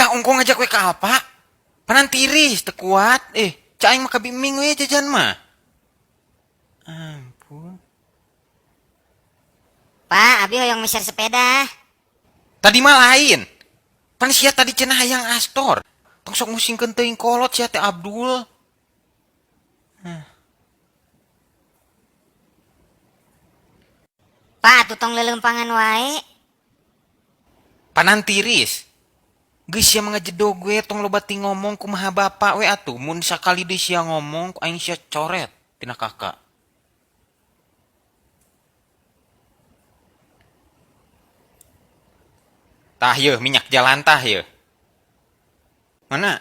Tah ongko ngajak we ka apa? Panan tiris teu kuat. Cak aing mah kabiming we jajan mah. Ampun. Pak, abi hoyong meser sepeda. Tadi mah lain. Pan sia tadi cenah hayang Astor. Tong sok musingkeun teuing kolot sia teh Abdul. Pak, tutong lelempangan wae. Panan tiris. Geus sia mangajedog we tong loba ti ngomong kumaha bapak we atuh. Mun sakali deui sia ngomong ku aing sia coret tina kakak. Tah yeuh minyak jalan tah yeuh. Mana?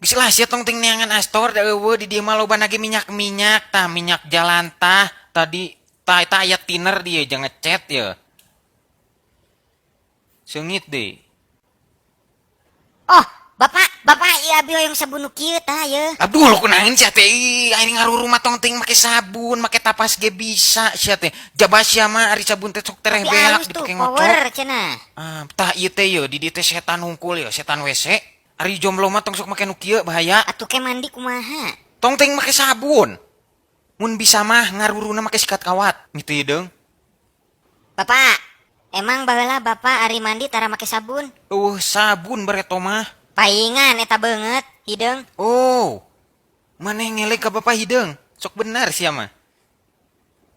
Geus lah sia tong ting neangan Astor da eueuh di dieu mah loba nage minyak-minyak tah minyak jalan tah. Tadi tah eta aya thinner dieu jangan ngecet yeuh. Seungit deui. Oh, bapak iya abi hoyong sabun nu kieu tah ye. Aduh lu kunain sia teh aing ngaruh rumah tong ting make sabun, make tapas ge bisa sia teh. Jaba sia mah ari sabun teh sok tereh Tapi beak halus tuh, dipake power ngocok. cenah. Tah ieu teh ye di dieu teh setan hungkul ye, setan WC. Ari jomblo mah tong sok make nu kieu bahaya. Atuh ke mandi kumaha? Tong ting make sabun. Mun bisa mah ngaruruna make sikat kawat. Gitu ye deung. Bapak, emang baheula bapak ari mandi tara make sabun? Sabun bareto mah. Paingan eta beungeut, hideung. Oh. Maneh ngelek ka bapak hideung. Sok bener sia mah.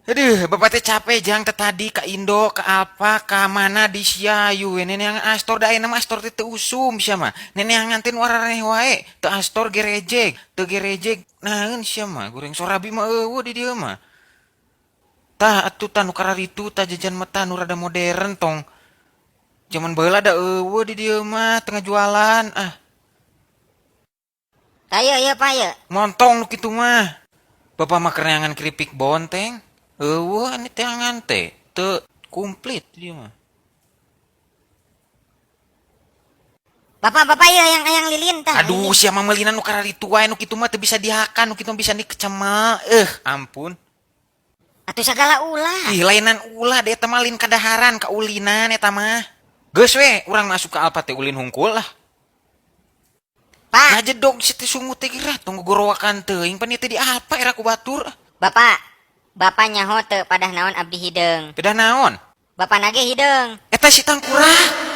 Aduh, bapak teh capek jang teh tadi ka Indo, ka Alfa, ka mana di Siayu. Nenek yang Astor da ayeuna mah Astor teh teu usum sia mah. Nenek yang ngantin wararaneh wae, teu Astor gerejeg, teu gerejeg. Naeun sia mah, goreng sorabi mah eueuh di dieu mah. Tah atuh tah nu kararitu tah jajan mah tah nu rada modern tong. Zaman baheula da eueuh di dieu mah tengah jualan. Ayo ye Pak ye. Montong nu kitu mah. Bapak mah kerenangan keripik bonteng. Eueuh anu teh angan teh teu komplit dia mah. Bapak ye yang ayang lilin tah. Aduh sia mah meulina nu kararitu wae nu kitu mah teu bisa dihakan, nu kitu bisa dikecema. Ampun. Atuh sagala ulah. Ih lainan ulah deh eta mah lin kadaharan ka ulinan eta mah. Geus we urang masuk ke Alfa teh ulin hungkul lah. Pak, Nah jedog si teh sungut teh geura tong gorowakan teuing pan ieu teh di Alfa era ku batur. Bapak nyaho teu padah naon abdi hideung. Beda naon? Bapak nage hideung. Eta si tangkurah.